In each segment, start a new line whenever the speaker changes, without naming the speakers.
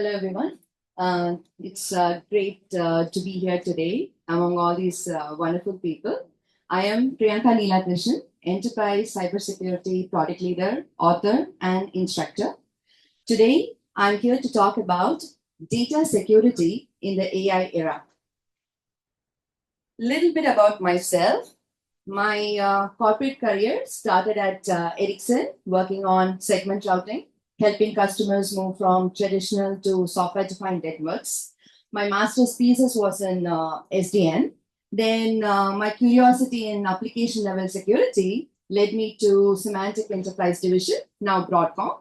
Hello, everyone. It's great to be here today among all these wonderful people. I am Priyanka Neelakrishnan, Enterprise Cybersecurity Product Leader, Author, and Instructor. Today, I'm here to talk about data security in the AI era. Little bit about myself. My corporate career started at Ericsson, working on segment routing, helping customers move from traditional to software-defined networks. My master's thesis was in SDN. Then my curiosity in application level security led me to Symantec Enterprise Division, now Broadcom.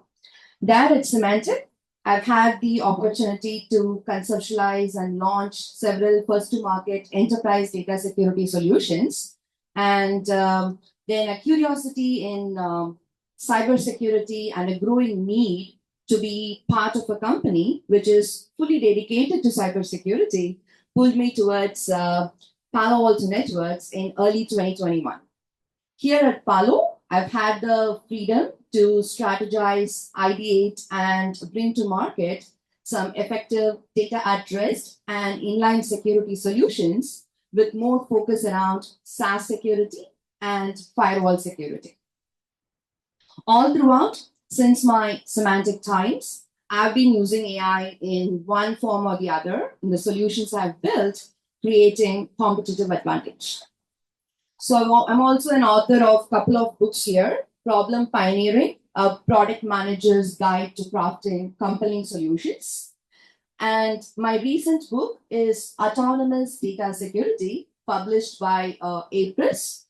There at Symantec, I've had the opportunity to conceptualize and launch several first-to-market enterprise data security solutions. And then a curiosity in cybersecurity and a growing need to be part of a company which is fully dedicated to cybersecurity pulled me towards Palo Alto Networks in early 2021. Here at Palo, I've had the freedom to strategize, ideate, and bring to market some effective data at rest and inline security solutions with more focus around SaaS security and firewall security. All throughout, since my Symantec times, I've been using AI in one form or the other in the solutions I've built, creating competitive advantage. So I'm also an author of a couple of books here, Problem Pioneering, a product manager's guide to crafting compelling solutions. And my recent book is Autonomous Data Security, published by Appriss.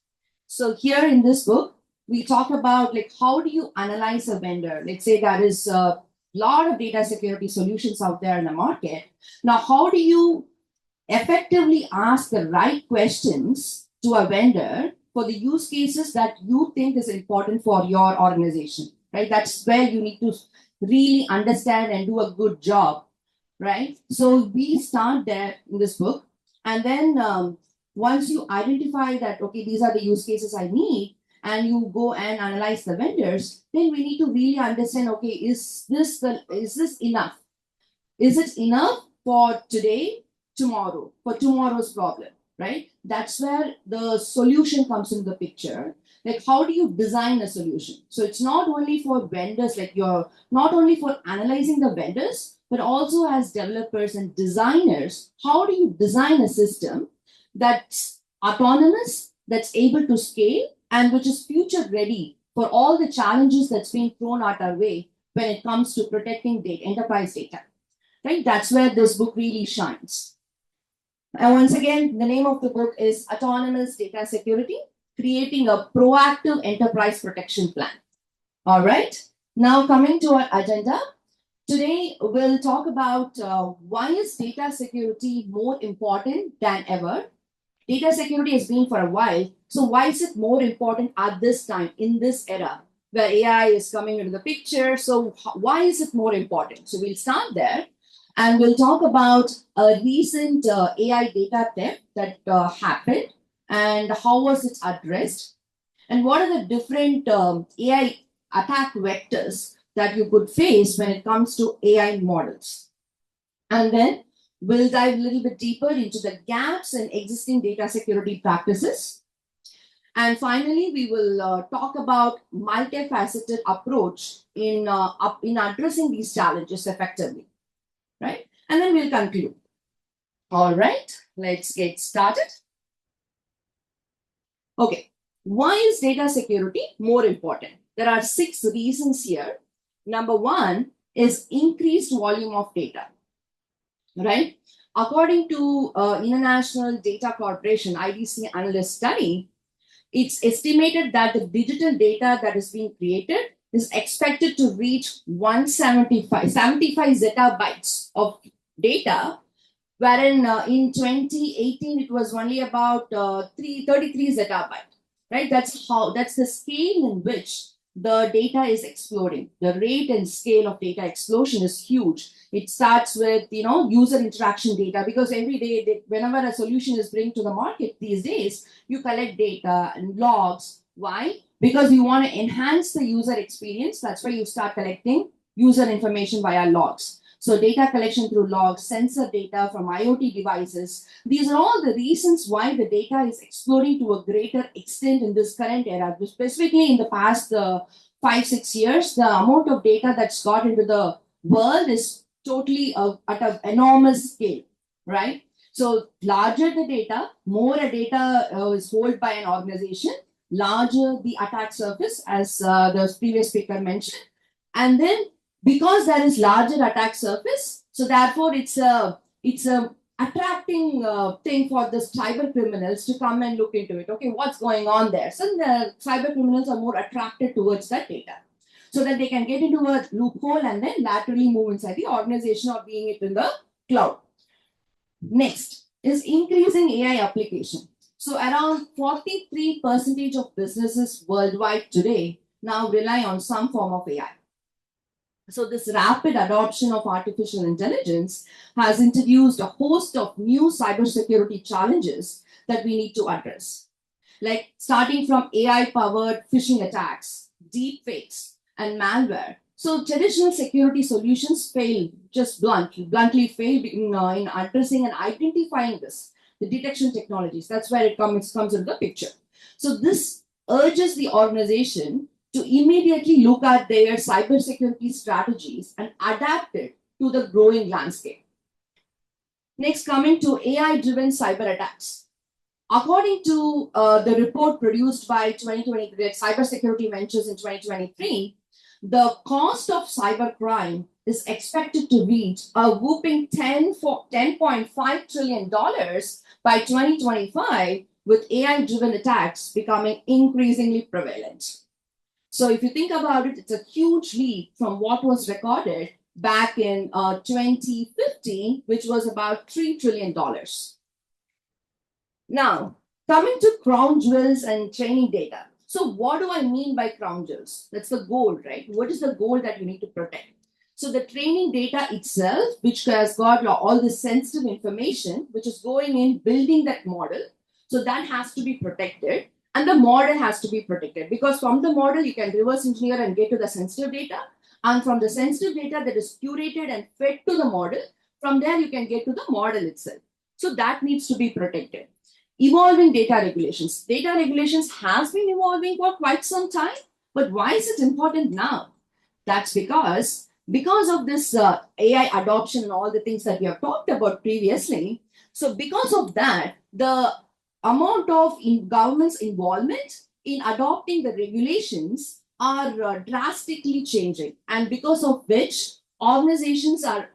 So here in this book, we talk about how do you analyze a vendor? Let's say there is a lot of data security solutions out there in the market. Now, how do you effectively ask the right questions to a vendor for the use cases that you think is important for your organization, right? That's where you need to really understand and do a good job, right? So we start there in this book. And then once you identify that, okay, these are the use cases I need, and you go and analyze the vendors, then we need to really understand, okay, is this enough? Is it enough for today, tomorrow, for tomorrow's problem, right? That's where the solution comes into the picture. Like, how do you design a solution? So it's not only for vendors, you're not only for analyzing the vendors, but also as developers and designers, how do you design a system that's autonomous, that's able to scale, and which is future ready for all the challenges that's being thrown at our way when it comes to protecting data, enterprise data, right? That's where this book really shines. And once again, the name of the book is Autonomous Data Security, Creating a Proactive Enterprise Protection Plan. All right, now coming to our agenda. Today, we'll talk about why is data security more important than ever. Data security has been for a while, so why is it more important at this time, in this era, where AI is coming into the picture? So why is it more important? So we'll start there. And we'll talk about a recent AI data theft that happened and how was it addressed, and what are the different AI attack vectors that you could face when it comes to AI models. And then we'll dive a little bit deeper into the gaps in existing data security practices. And finally, we will talk about multifaceted approach in addressing these challenges effectively. Right? And then we'll conclude. All right, let's get started. Okay, why is data security more important? There are 6 reasons here. Number 1 is increased volume of data, right? According to International Data Corporation, IDC analyst study, it's estimated that the digital data that is being created is expected to reach 75 zettabytes of data, wherein in 2018 it was only about 33 zettabyte, right? That's the scale in which the data is exploding. The rate and scale of data explosion is huge. It starts with user interaction data, because every day, whenever a solution is bring to the market these days, you collect data and logs. Why? Because you want to enhance the user experience. That's why you start collecting user information via logs. So data collection through logs, sensor data from IoT devices. These are all the reasons why the data is exploding to a greater extent in this current era. Specifically in the past 5-6 years, the amount of data that's got into the world is totally at an enormous scale, right? So larger the data, more a data is held by an organization, larger the attack surface, as the previous speaker mentioned. And then because there is larger attack surface, so therefore it's a attracting thing for the cyber criminals to come and look into it. Okay, what's going on there? So the cyber criminals are more attracted towards that data, so that they can get into a loophole and then laterally move inside the organization or being it in the cloud. Next is increasing AI application. So around 43% of businesses worldwide today now rely on some form of AI. So this rapid adoption of artificial intelligence has introduced a host of new cybersecurity challenges that we need to address. Like starting from AI-powered phishing attacks, deepfakes, and malware. So traditional security solutions fail, just bluntly fail in addressing and identifying this, the detection technologies. That's where it comes into the picture. So this urges the organization to immediately look at their cybersecurity strategies and adapt it to the growing landscape. Next, coming to AI-driven cyber attacks. According to the report produced by 2020 Cybersecurity Ventures in 2023, the cost of cybercrime is expected to reach a whooping $10.5 trillion by 2025, with AI-driven attacks becoming increasingly prevalent. So if you think about it, it's a huge leap from what was recorded back in 2015, which was about $3 trillion. Now, coming to crown jewels and training data. So what do I mean by crown jewels? That's the goal, right? What is the goal that you need to protect? So the training data itself, which has got all this sensitive information, which is going in building that model, so that has to be protected. And the model has to be protected, because from the model, you can reverse engineer and get to the sensitive data. And from the sensitive data that is curated and fed to the model, from there you can get to the model itself. So that needs to be protected. Evolving data regulations. Data regulations has been evolving for quite some time, but why is it important now? That's because of this AI adoption and all the things that we have talked about previously. So because of that, the amount of government's involvement in adopting the regulations are drastically changing, and because of which organizations are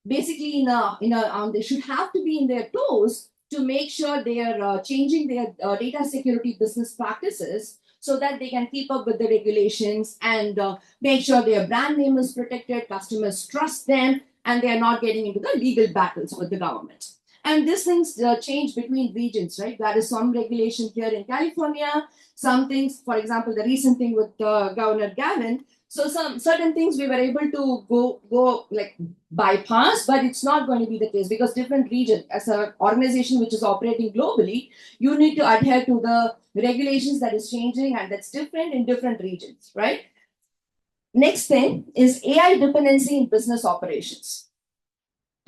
basically they should have to be in their toes to make sure they are changing their data security business practices so that they can keep up with the regulations and make sure their brand name is protected, customers trust them, and they are not getting into the legal battles with the government. And these things change between regions, right? There is some regulation here in California, some things, for example, the recent thing with Governor Gavin. So some certain things we were able to go like bypass, but it's not going to be the case, because different region, as an organization which is operating globally, you need to adhere to the regulations that is changing and that's different in different regions, right? Next thing is AI dependency in business operations.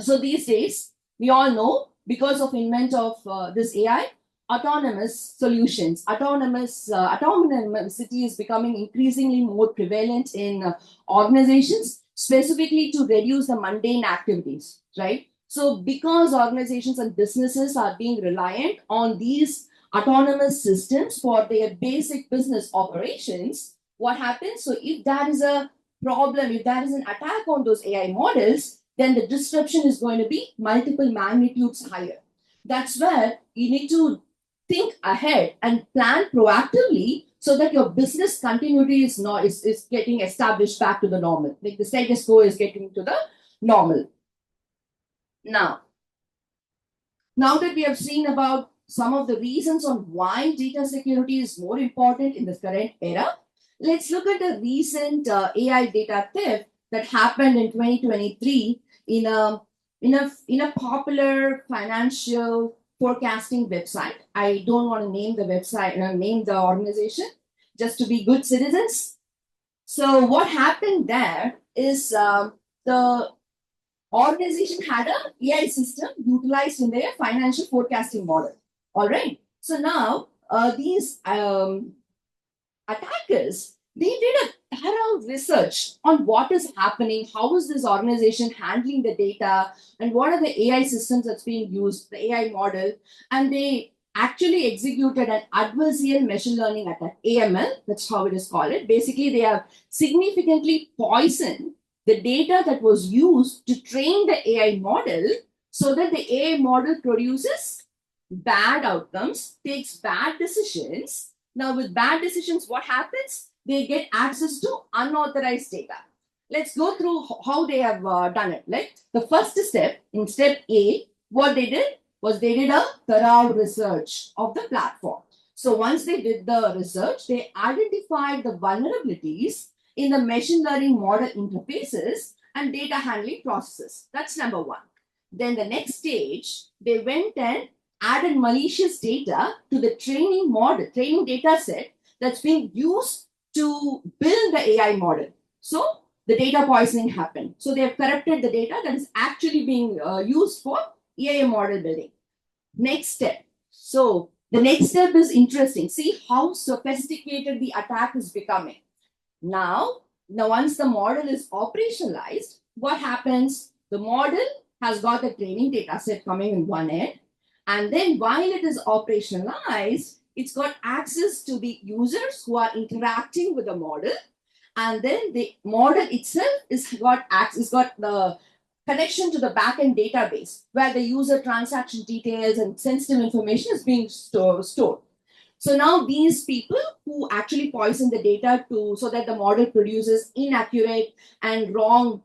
So these days, we all know, because of invent of this AI, autonomous solutions, autonomousity is becoming increasingly more prevalent in organizations, specifically to reduce the mundane activities, right? So because organizations and businesses are being reliant on these autonomous systems for their basic business operations, what happens? So if there is a problem, if there is an attack on those AI models, then the disruption is going to be multiple magnitudes higher. That's where you need to think ahead and plan proactively so that your business continuity is getting established back to the normal. Like the status quo is getting to the normal. Now that we have seen about some of the reasons on why data security is more important in this current era, let's look at a recent AI data theft that happened in 2023 in a popular financial forecasting website. I don't want to name the website, name the organization, just to be good citizens. So what happened there is the Organization had a AI system utilized in their financial forecasting model. All right. So now these attackers, they did a thorough research on what is happening, how is this organization handling the data, and what are the AI systems that's being used, the AI model, and they actually executed an adversarial machine learning attack, AML, that's how it is called. Basically, they have significantly poisoned the data that was used to train the AI model so that the AI model produces bad outcomes, takes bad decisions. Now, with bad decisions, what happens? They get access to unauthorized data. Let's go through how they have done it. Like the first step, in step A, what they did was they did a thorough research of the platform. So once they did the research, they identified the vulnerabilities in the machine learning model interfaces and data handling processes. That's number one. Then the next stage, they went and added malicious data to the training model, training data set that's being used to build the AI model. So the data poisoning happened. So they have corrupted the data that is actually being used for AI model building. Next step. So the next step is interesting. See how sophisticated the attack is becoming. Now once the model is operationalized, what happens? The model has got the training data set coming in one end. And then while it is operationalized, it's got access to the users who are interacting with the model. And then the model itself is got access, got the connection to the backend database where the user transaction details and sensitive information is being stored. So now these people who actually poison the data so that the model produces inaccurate and wrong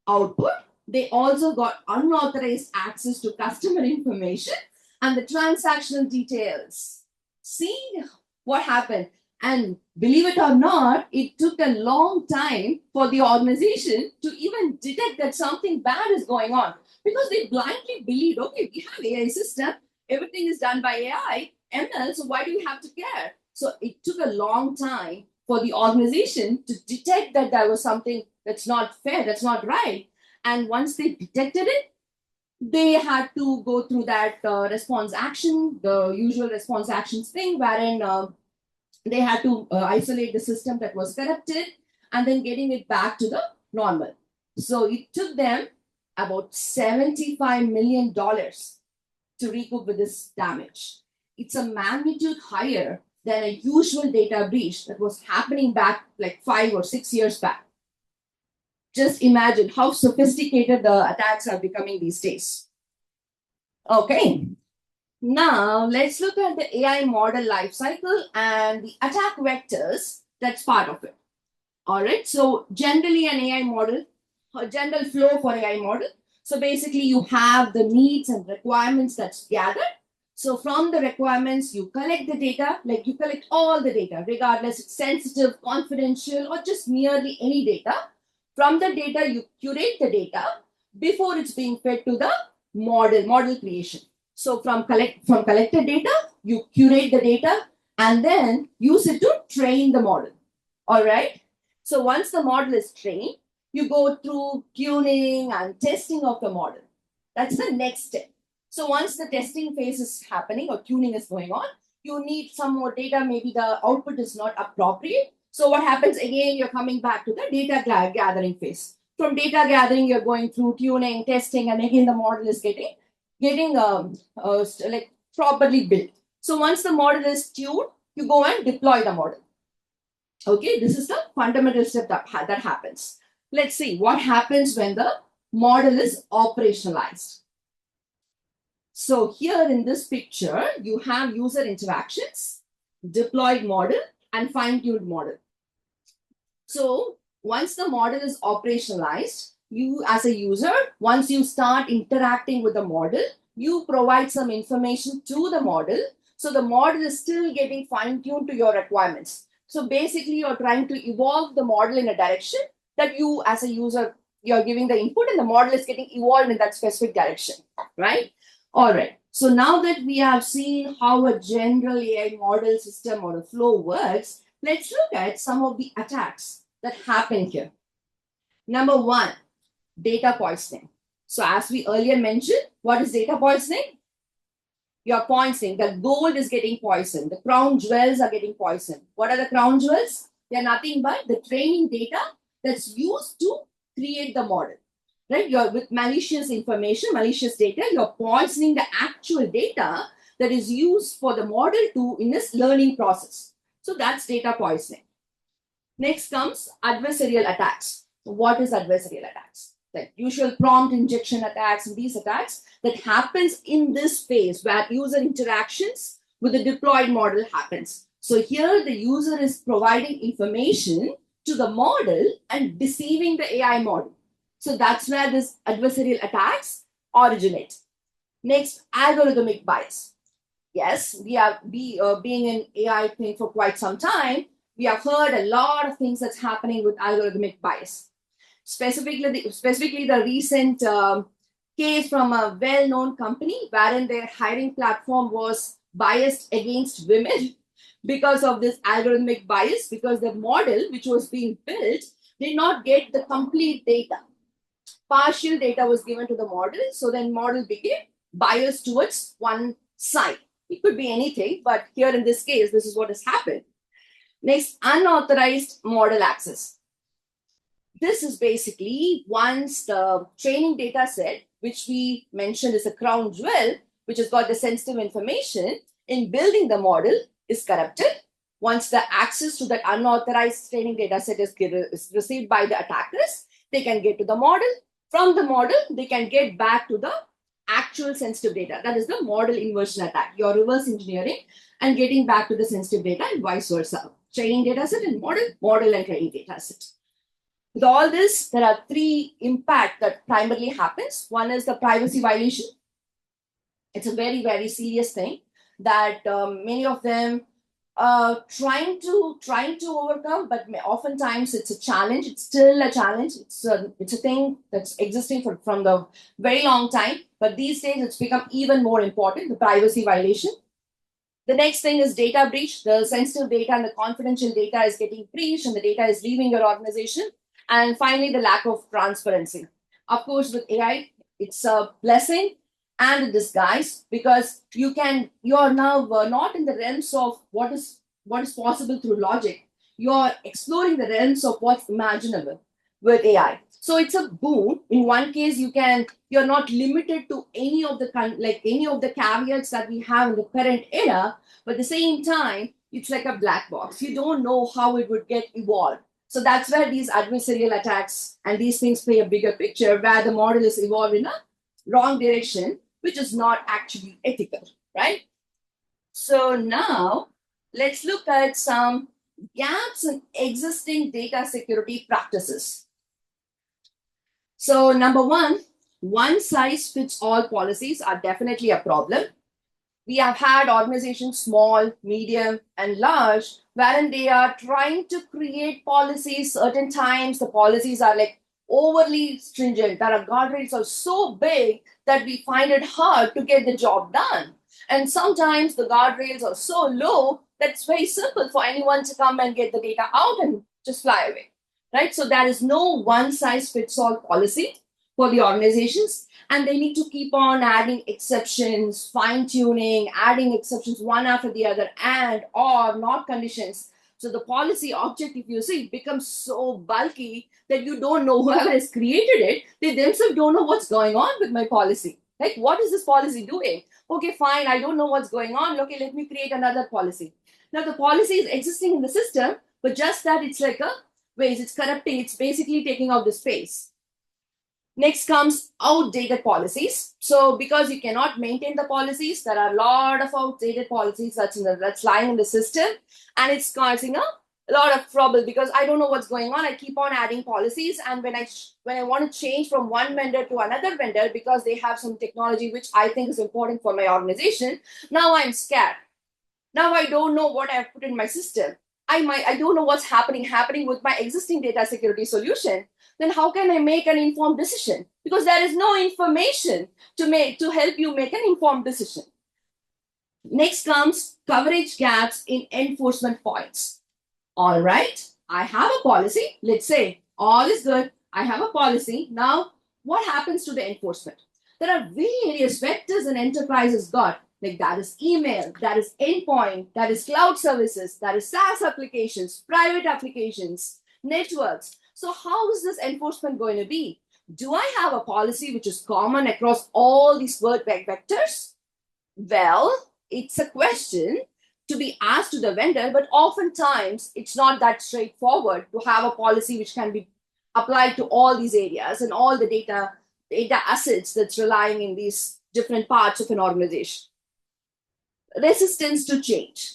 output, they also got unauthorized access to customer information and the transactional details. See what happened. And believe it or not, it took a long time for the organization to even detect that something bad is going on because they blindly believed, okay, we have AI system, everything is done by AI, ML, so why do we have to care? So it took a long time for the organization to detect that there was something that's not fair, that's not right. And once they detected it, they had to go through that response action, the usual response actions thing, wherein they had to isolate the system that was corrupted and then getting it back to the normal. So it took them about $75 million to recoup with this damage. It's a magnitude higher than a usual data breach that was happening back like 5 or 6 years back. Just imagine how sophisticated the attacks are becoming these days. Okay, now let's look at the AI model lifecycle and the attack vectors that's part of it. All right, so generally an AI model, a general flow for AI model. So basically you have the needs and requirements that's gathered. So from the requirements, you collect the data, like you collect all the data, regardless it's sensitive, confidential, or just merely any data. From the data, you curate the data before it's being fed to the model creation. So from collected data, you curate the data and then use it to train the model. All right. So once the model is trained, you go through tuning and testing of the model. That's the next step. So once the testing phase is happening or tuning is going on, you need some more data. Maybe the output is not appropriate. So what happens again? You're coming back to the data gathering phase. From data gathering, you're going through tuning, testing, and again the model is getting like properly built. So once the model is tuned, you go and deploy the model. Okay, this is the fundamental step that happens. Let's see what happens when the model is operationalized. So here in this picture, you have user interactions, deployed model, and fine-tuned model. So once the model is operationalized, you as a user, once you start interacting with the model, you provide some information to the model. So the model is still getting fine-tuned to your requirements. So basically, you're trying to evolve the model in a direction that you as a user, you're giving the input and the model is getting evolved in that specific direction, right? All right. So now that we have seen how a general AI model system or a flow works, let's look at some of the attacks that happen here. Number one, data poisoning. So as we earlier mentioned, what is data poisoning? You're poisoning. The gold is getting poisoned. The crown jewels are getting poisoned. What are the crown jewels? They're nothing but the training data that's used to create the model. Right? You're with malicious information, malicious data, you're poisoning the actual data that is used for the model to in this learning process. So that's data poisoning. Next comes adversarial attacks. What is adversarial attacks? The usual prompt injection attacks and these attacks that happens in this phase where user interactions with the deployed model happens. So here the user is providing information to the model and deceiving the AI model. So that's where this adversarial attacks originate. Next, algorithmic bias. Yes, we are being an AI thing for quite some time. We have heard a lot of things that's happening with algorithmic bias. Specifically the recent case from a well-known company wherein their hiring platform was biased against women because of this algorithmic bias, because the model which was being built did not get the complete data. Partial data was given to the model, so then model became biased towards one side. It could be anything, but here in this case, this is what has happened. Next, unauthorized model access. This is basically once the training data set, which we mentioned is a crown jewel, which has got the sensitive information in building the model, is corrupted. Once the access to that unauthorized training data set is received by the attackers, they can get to the model. From the model, they can get back to the actual sensitive data. That is the model inversion attack. You're reverse engineering and getting back to the sensitive data and vice versa. Training data set and model and training data set. With all this, there are three impacts that primarily happens. One is the privacy violation. It's a very, very serious thing that many of them trying to overcome, but oftentimes it's a challenge. It's still a challenge. It's a thing that's existing from the very long time, but these days it's become even more important, the privacy violation. The next thing is data breach. The sensitive data and the confidential data is getting breached and the data is leaving your organization. And finally, the lack of transparency. Of course, with AI, it's a blessing and a disguise because you're now not in the realms of what is possible through logic. You're exploring the realms of what's imaginable with AI. So it's a boon. In one case, you're not limited to any of the caveats that we have in the current era, but at the same time, it's like a black box. You don't know how it would get evolved. So that's where these adversarial attacks and these things play a bigger picture, where the model is evolved in a wrong direction, which is not actually ethical, right? So now let's look at some gaps in existing data security practices. So number one size fits all policies are definitely a problem. We have had organizations, small, medium, and large, wherein they are trying to create policies. Certain times the policies are like overly stringent. Their guardrails are so big that we find it hard to get the job done. And sometimes the guardrails are so low that it's very simple for anyone to come and get the data out and just fly away, right? So there is no one size fits all policy for the organizations. And they need to keep on adding exceptions, fine tuning, adding exceptions one after the other, and or not conditions. So the policy object, if you see, becomes so bulky that you don't know whoever has created it. They themselves don't know what's going on with my policy. Like, what is this policy doing? Okay, fine, I don't know what's going on. Okay, let me create another policy. Now the policy is existing in the system, but just that it's like a waste, it's corrupting, it's basically taking out the space. Next comes outdated policies. So because you cannot maintain the policies, there are a lot of outdated policies that's lying in the system, and it's causing a lot of trouble because I don't know what's going on. I keep on adding policies, and when I want to change from one vendor to another vendor because they have some technology which I think is important for my organization, now I'm scared. Now I don't know what I've put in my system. I don't know what's happening with my existing data security solution. Then how can I make an informed decision? Because there is no information to help you make an informed decision. Next comes coverage gaps in enforcement points. All right, I have a policy. Let's say all is good. I have a policy. Now, what happens to the enforcement? There are various vectors an enterprise has got, like that is email, that is endpoint, that is cloud services, that is SaaS applications, private applications, networks. So how is this enforcement going to be? Do I have a policy which is common across all these vectors? Well, it's a question to be asked to the vendor, but oftentimes it's not that straightforward to have a policy which can be applied to all these areas and all the data assets that's relying in these different parts of an organization. Resistance to change.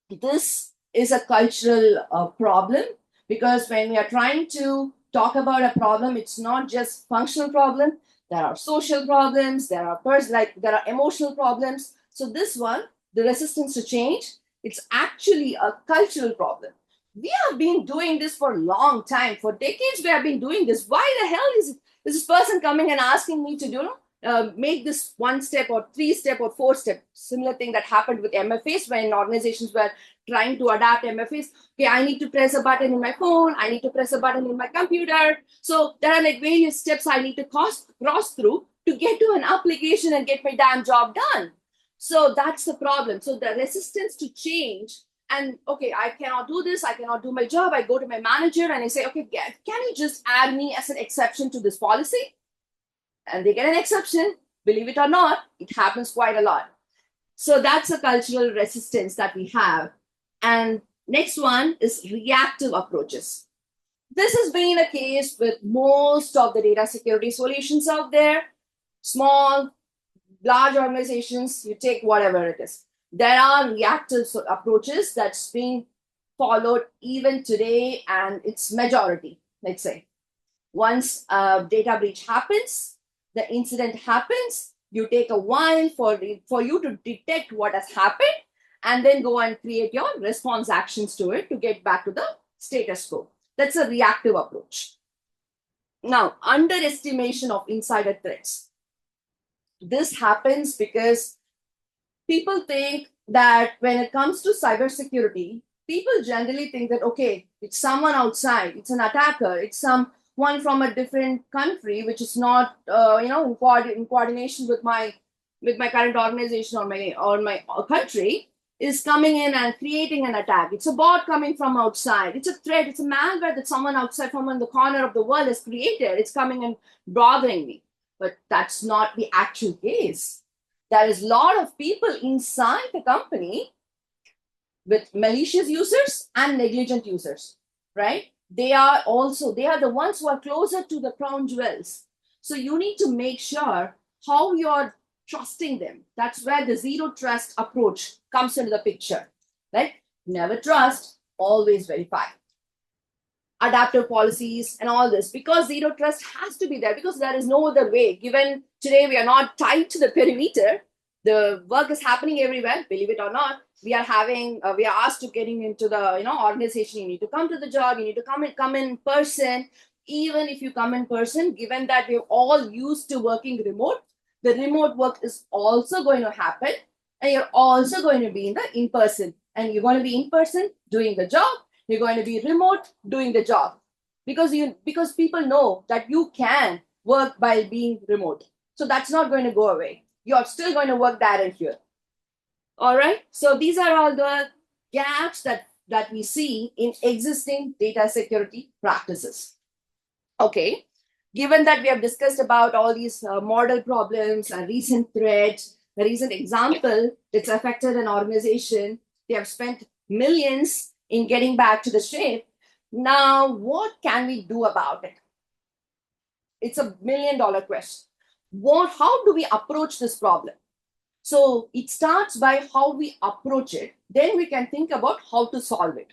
This is a cultural problem, because when we are trying to talk about a problem, it's not just functional problem. There are social problems, there are emotional problems. So this one, the resistance to change, it's actually a cultural problem. We have been doing this for a long time. For decades, we have been doing this. Why the hell is this person coming and asking me to make this 1 step or 3 step or 4 step? Similar thing that happened with MFAs when organizations were trying to adapt MFAs. Okay, I need to press a button in my phone. I need to press a button in my computer. So there are like various steps I need to cross through to get to an application and get my damn job done. So that's the problem. So the resistance to change, and okay, I cannot do this. I cannot do my job. I go to my manager and I say, okay, can you just add me as an exception to this policy? And they get an exception. Believe it or not, it happens quite a lot. So that's a cultural resistance that we have. And next one is reactive approaches. This has been a case with most of the data security solutions out there. Small, large organizations, you take whatever it is. There are reactive approaches that's being followed even today, and it's majority, let's say. Once a data breach happens, the incident happens, you take a while for you to detect what has happened, and then go and create your response actions to it to get back to the status quo. That's a reactive approach. Now, underestimation of insider threats. This happens because people think that when it comes to cybersecurity, people generally think that, okay, it's someone outside, it's an attacker, it's someone from a different country, which is not, in coordination with my current organization or my country, is coming in and creating an attack. It's a bot coming from outside. It's a threat. It's a malware that someone outside from in the corner of the world has created. It's coming and bothering me. But that's not the actual case. There is a lot of people inside the company with malicious users and negligent users, right? They are the ones who are closer to the crown jewels. So you need to make sure how you're trusting them. That's where the zero trust approach comes into the picture, right? Never trust, always verify. Adaptive policies and all this, because zero trust has to be there, because there is no other way. Given today we are not tied to the perimeter, the work is happening everywhere, believe it or not. We are asked to getting into the organization. You need to come to the job, you need to come in person. Even if you come in person, given that we're all used to working remote, the remote work is also going to happen, and you're also going to be in person, and you're going to be in person doing the job. You're going to be remote doing the job, because people know that you can work by being remote. So that's not going to go away. You're still going to work there and here. All right. So these are all the gaps that we see in existing data security practices. Okay. Given that we have discussed about all these model problems and recent threats, the recent example that's affected an organization, they have spent millions in getting back to the shape. Now, what can we do about it? It's $1 million question. How do we approach this problem? So it starts by how we approach it. Then we can think about how to solve it.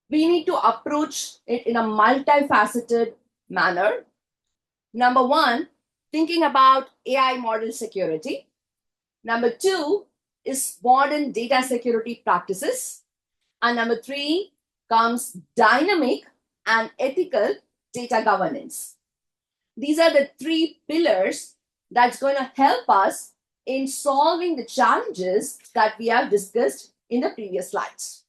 We need to approach it in a multifaceted manner. Number one, thinking about AI model security. Number two is modern data security practices. And number three comes dynamic and ethical data governance. These are the 3 pillars that's going to help us in solving the challenges that we have discussed in the previous slides.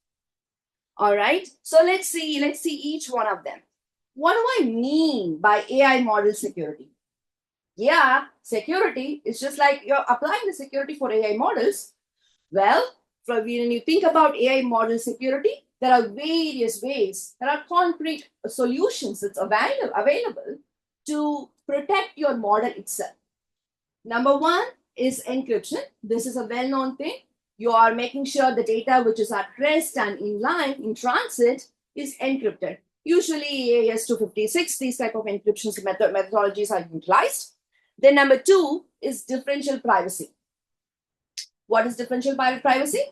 All right, so let's see each one of them. What do I mean by AI model security? Yeah, security is just like you're applying the security for AI models. Well, when you think about AI model security, there are various ways, there are concrete solutions that's available to protect your model itself. Number one is encryption. This is a well-known thing. You are making sure the data which is at rest and in line, in transit, is encrypted. Usually EAS 256, these type of encryption methodologies are utilized. Then number two is differential privacy. What is differential privacy?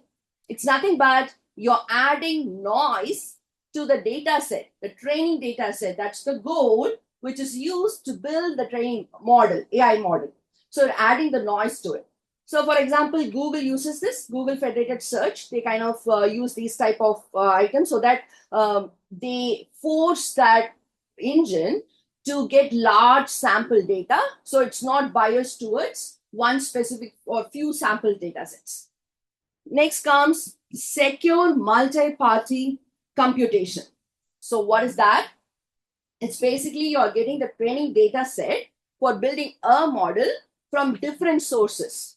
It's nothing but you're adding noise to the data set, the training data set. That's the goal, which is used to build the training model, AI model. So you're adding the noise to it. So for example, Google uses this, Google federated search. They kind of use these type of items so that they force that engine to get large sample data. So it's not biased towards one specific or few sample data sets. Next comes secure multi-party computation. So what is that? It's basically you're getting the training data set for building a model from different sources.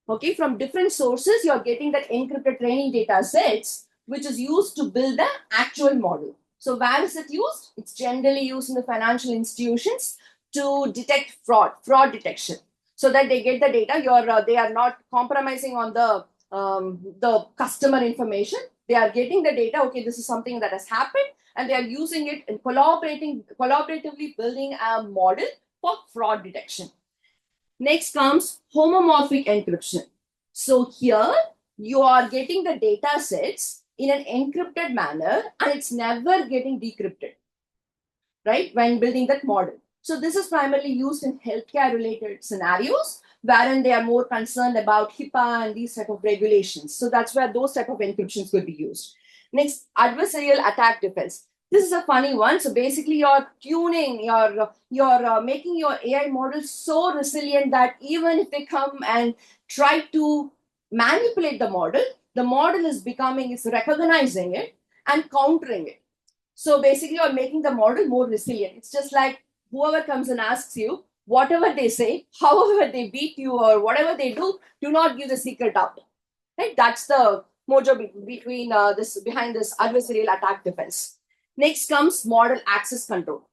Okay, from different sources, you're getting that encrypted training data sets, which is used to build the actual model. So where is it used? It's generally used in the financial institutions to detect fraud detection, so that they get the data. They are not compromising on the customer information. They are getting the data. Okay, this is something that has happened, and they are using it and collaboratively building a model for fraud detection. Next comes homomorphic encryption. So here you are getting the data sets in an encrypted manner and it's never getting decrypted, right, when building that model. So this is primarily used in healthcare related scenarios wherein they are more concerned about HIPAA and these type of regulations. So that's where those type of encryptions could be used. Next, adversarial attack defense. This is a funny one. So basically you're tuning, you're making your AI model so resilient that even if they come and try to manipulate the model is recognizing it and countering it. So basically, you're making the model more resilient. It's just like whoever comes and asks you, whatever they say, however they beat you or whatever they do not give the secret up. Right? That's the mojo behind this adversarial attack defense. Next comes model access control.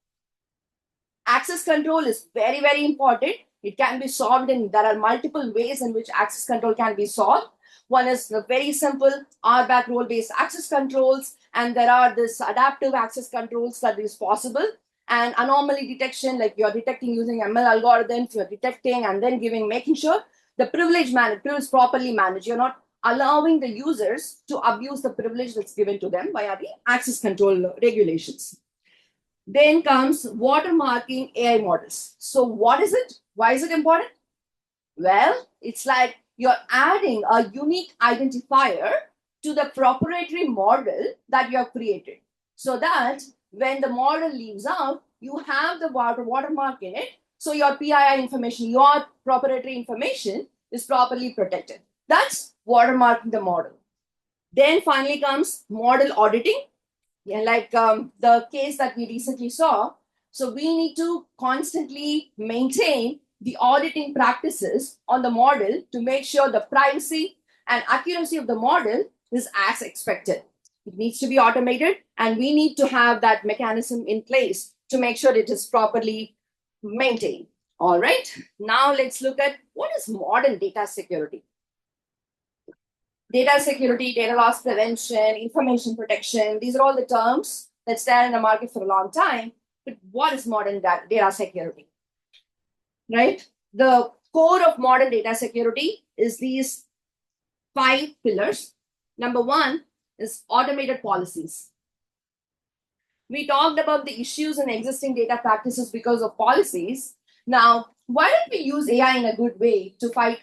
Access control is very, very important. It can be solved there are multiple ways in which access control can be solved. One is the very simple RBAC role-based access controls, and there are this adaptive access controls that is possible. And anomaly detection, like you're detecting using ML algorithms, you're detecting and then making sure the privilege is properly managed. You're not allowing the users to abuse the privilege that's given to them via the access control regulations. Then comes watermarking AI models. So what is it? Why is it important? Well, it's like you're adding a unique identifier to the proprietary model that you have created, so that when the model leaves out, you have the watermark in it. So your PII information, your proprietary information is properly protected. That's watermarking the model. Then finally comes model auditing. Yeah, like the case that we recently saw. So we need to constantly maintain the auditing practices on the model to make sure the privacy and accuracy of the model is as expected. It needs to be automated, and we need to have that mechanism in place to make sure it is properly maintained. All right, now let's look at what is modern data security. Data security, data loss prevention, information protection, these are all the terms that stand in the market for a long time. But what is modern data security? Right? The core of modern data security is these 5 pillars. Number 1 is automated policies. We talked about the issues in existing data practices because of policies. Now, why don't we use AI in a good way to fight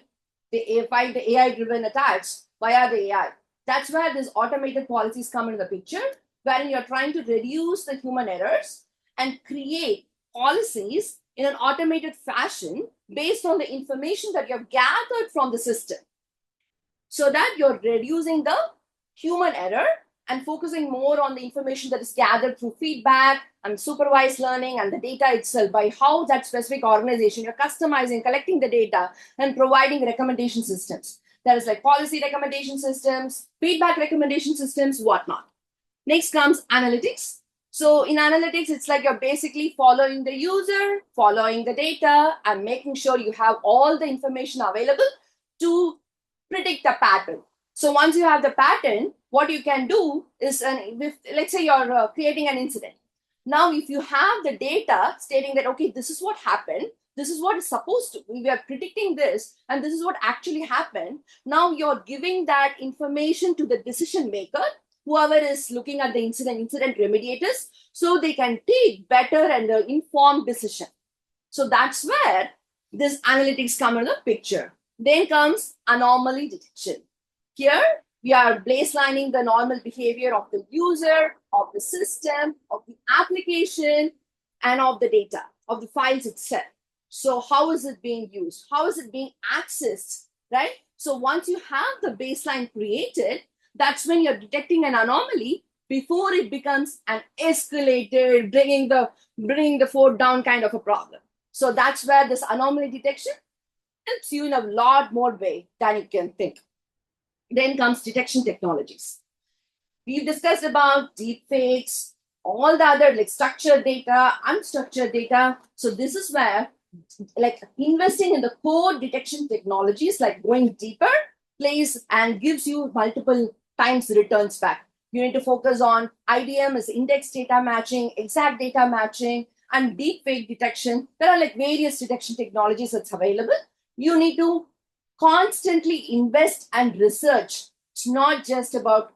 the AI-driven attacks via the AI? That's where these automated policies come into the picture, wherein you're trying to reduce the human errors and create policies in an automated fashion based on the information that you have gathered from the system, so that you're reducing the human error and focusing more on the information that is gathered through feedback and supervised learning and the data itself, by how that specific organization you're customizing, collecting the data, and providing recommendation systems. There is like policy recommendation systems, feedback recommendation systems, whatnot. Next comes analytics. So in analytics, it's like you're basically following the user, following the data, and making sure you have all the information available to predict a pattern. So once you have the pattern, what you can do is, let's say you're creating an incident. Now, if you have the data stating that, okay, this is what happened, this is what is supposed to, we are predicting this, and this is what actually happened. Now you're giving that information to the decision maker, whoever is looking at the incident remediators, so they can take better and informed decision. So that's where this analytics come in the picture. Then comes anomaly detection. Here, we are baselining the normal behavior of the user, of the system, of the application, and of the data, of the files itself. So how is it being used? How is it being accessed, right? So once you have the baseline created, that's when you're detecting an anomaly before it becomes an escalated, bringing the fort down kind of a problem. So that's where this anomaly detection helps you in a lot more way than you can think. Then comes detection technologies. We've discussed about deepfakes, all the other like structured data, unstructured data. So this is where like investing in the core detection technologies, like going deeper, plays and gives you multiple times returns back. You need to focus on IDM as index data matching, exact data matching, and deepfake detection. There are like various detection technologies that's available. You need to constantly invest and research. It's not just about,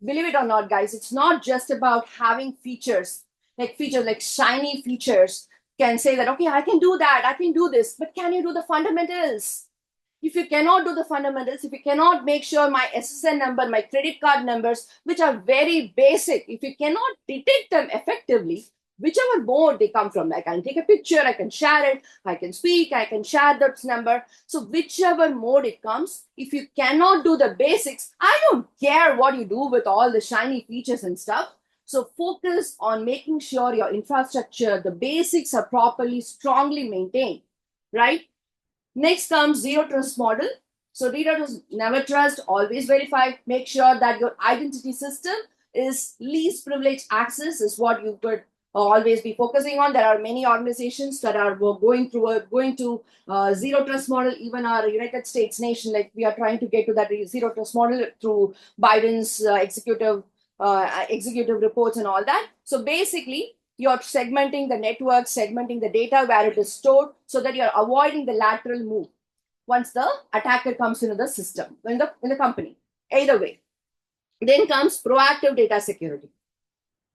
believe it or not, guys, it's not just about having features like shiny features. Can say that, okay, I can do that, I can do this, but can you do the fundamentals? If you cannot do the fundamentals, if you cannot make sure my SSN number, my credit card numbers, which are very basic, if you cannot detect them effectively, whichever mode they come from, like I can take a picture, I can share it, I can speak, I can share that number. So whichever mode it comes, if you cannot do the basics, I don't care what you do with all the shiny features and stuff. So focus on making sure your infrastructure, the basics are properly, strongly maintained, right? Next comes zero trust model. So zero trust, never trust, always verify. Make sure that your identity system is least privileged access is what you could always be focusing on. There are many organizations that are going to zero trust model. Even our United States nation, like we are trying to get to that zero trust model through Biden's executive reports and all that. So basically, you're segmenting the network, segmenting the data where it is stored, so that you're avoiding the lateral move once the attacker comes into the system, in the company. Either way. Then comes proactive data security.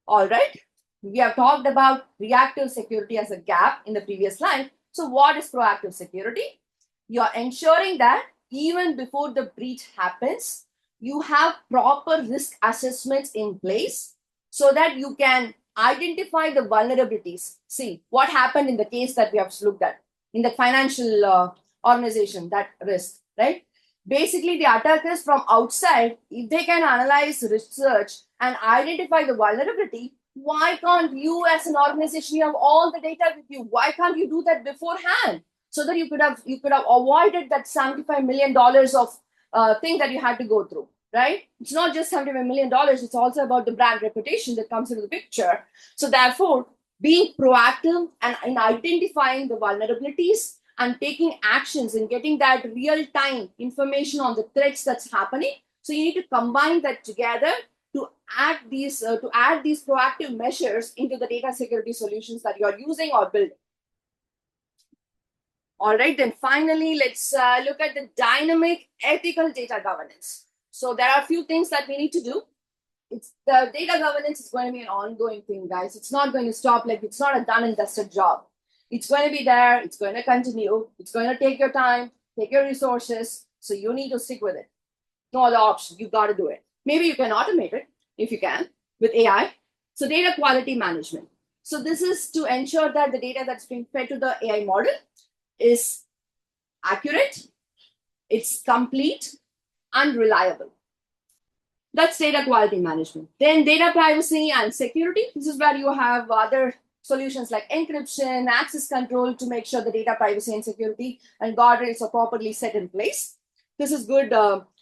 All right. We have talked about reactive security as a gap in the previous slide. So what is proactive security? You're ensuring that even before the breach happens, you have proper risk assessments in place so that you can identify the vulnerabilities. See what happened in the case that we have looked at in the financial organization, that risk, right? Basically, the attackers from outside, if they can analyze, research, and identify the vulnerability, why can't you as an organization, you have all the data with you? Why can't you do that beforehand? So that you could have avoided that $75 million of thing that you had to go through, right? It's not just $75 million, it's also about the brand reputation that comes into the picture. So therefore, being proactive and in identifying the vulnerabilities and taking actions and getting that real-time information on the threats that's happening. So you need to combine that together to add these proactive measures into the data security solutions that you're using or building. All right, then finally, let's look at the dynamic ethical data governance. So there are a few things that we need to do. It's the data governance is going to be an ongoing thing, guys. It's not going to stop. Like, it's not a done and dusted job. It's going to be there. It's going to continue. It's going to take your time, take your resources. So you need to stick with it. No other option. You got to do it. Maybe you can automate it if you can with AI. So data quality management. So this is to ensure that the data that's being fed to the AI model is accurate, it's complete, and reliable. That's data quality management. Then data privacy and security. This is where you have other solutions like encryption, access control to make sure the data privacy and security and guardrails are properly set in place. This is good,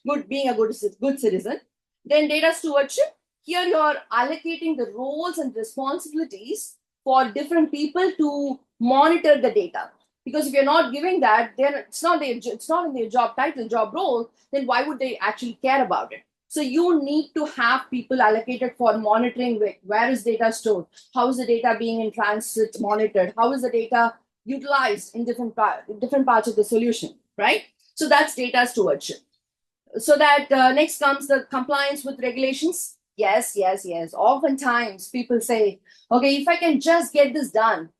good being a good citizen. Then data stewardship. Here you're allocating the roles and responsibilities for different people to monitor the data. Because if you're not giving that, then it's not in their job title, job role, then why would they actually care about it? So you need to have people allocated for monitoring where is data stored, how is the data being in transit monitored, how is the data utilized in different parts of the solution, right? So that's data stewardship. So that next comes the compliance with regulations. Yes. Oftentimes people say, okay, if I can just get this done,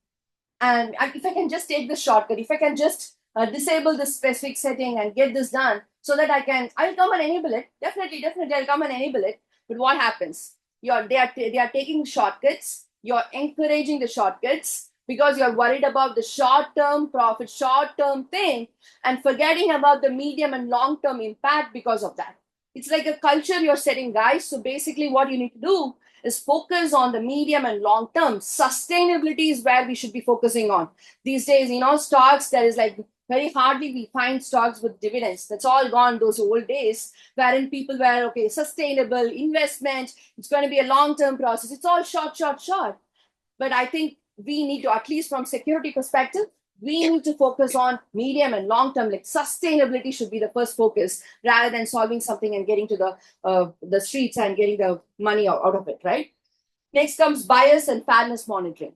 and if I can just take the shortcut, if I can just disable this specific setting and get this done so that I'll come and enable it. Definitely, I'll come and enable it. But what happens? They are taking shortcuts. You're encouraging the shortcuts because you're worried about the short-term profit, short-term thing, and forgetting about the medium and long-term impact because of that. It's like a culture you're setting, guys. So basically what you need to do is focus on the medium and long term. Sustainability is where we should be focusing on. These days, stocks, there is like very hardly we find stocks with dividends. That's all gone, those old days, wherein people were, okay, sustainable investment, it's going to be a long-term process. It's all short. But I think we need to, at least from security perspective, we need to focus on medium and long term. Like sustainability should be the first focus rather than solving something and getting to the streets and getting the money out of it, right? Next comes bias and fairness monitoring.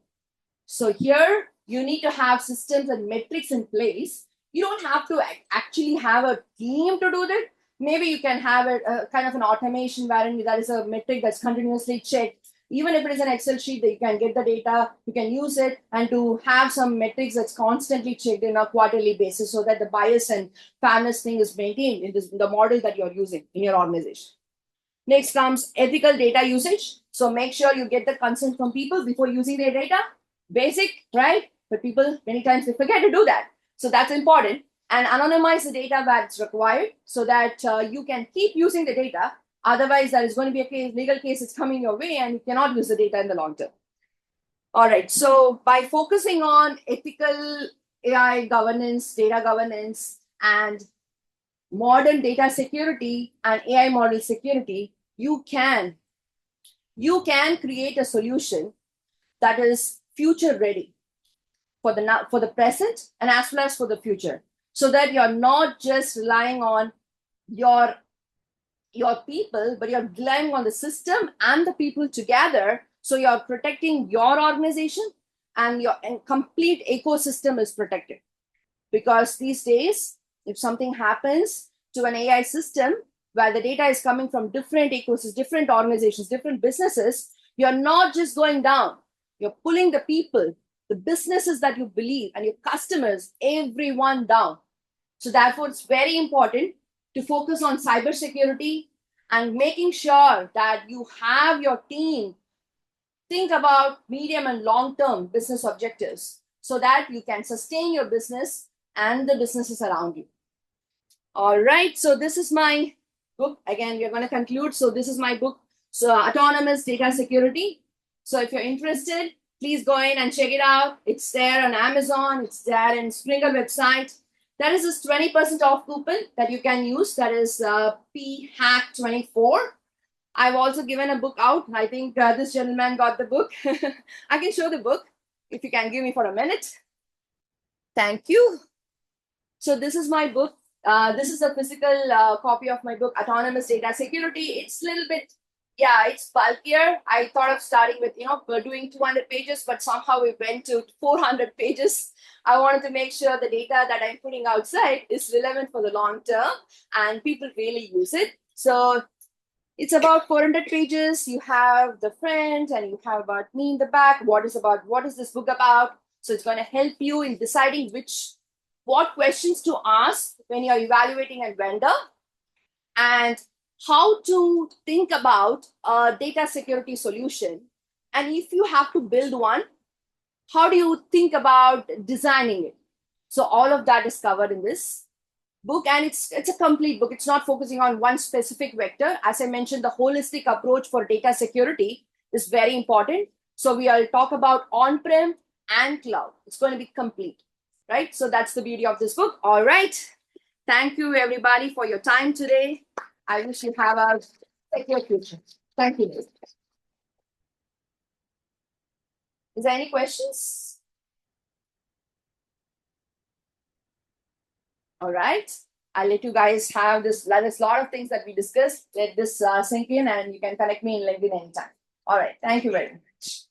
So here you need to have systems and metrics in place. You don't have to actually have a team to do that. Maybe you can have a kind of an automation wherein that is a metric that's continuously checked. Even if it is an Excel sheet that you can get the data, you can use it and to have some metrics that's constantly checked in a quarterly basis so that the bias and fairness thing is maintained in the model that you're using in your organization. Next comes ethical data usage. So make sure you get the consent from people before using their data. Basic, right? But people, many times they forget to do that. So that's important. And anonymize the data where it's required so that you can keep using the data. Otherwise, there is going to be a legal case that's coming your way and you cannot use the data in the long term. All right. So by focusing on ethical AI governance, data governance, and modern data security and AI model security, you can create a solution that is future ready for the present and as well as for the future, so that you're not just relying on your people, but you're relying on the system and the people together. So you're protecting your organization and your complete ecosystem is protected. Because these days, if something happens to an AI system where the data is coming from different ecosystems, different organizations, different businesses, you're not just going down. You're pulling the people, the businesses that you believe, and your customers, everyone down. So therefore, it's very important to focus on cybersecurity and making sure that you have your team think about medium and long-term business objectives so that you can sustain your business and the businesses around you. All right, so this is my book. Again, we're going to conclude. So this is my book, so Autonomous Data Security. So if you're interested, please go in and check it out. It's there on Amazon. It's there in Springer website. There is this 20% off coupon that you can use. That is PHACK24. I've also given a book out. I think this gentleman got the book. I can show the book if you can give me for a minute. Thank you. So this is my book. This is a physical copy of my book, Autonomous Data Security. It's a little bit, it's bulkier. I thought of starting with, we're doing 200 pages, but somehow we went to 400 pages. I wanted to make sure the data that I'm putting outside is relevant for the long term and people really use it. So it's about 400 pages. You have the front and you have about me in the back. What is this book about? So it's going to help you in deciding what questions to ask when you're evaluating a vendor and how to think about a data security solution. And if you have to build one, how do you think about designing it? So all of that is covered in this. book, and it's a complete book. It's not focusing on one specific vector. As I mentioned, the holistic approach for data security is very important. So we'll talk about on-prem and cloud. It's going to be complete, right? So that's the beauty of this book. All right. Thank you, everybody, for your time today. I wish you have a secure future. Thank you. Is there any questions? All right. I'll let you guys have this. There's a lot of things that we discussed. Let this sink in, and you can connect me in LinkedIn anytime. All right. Thank you very much.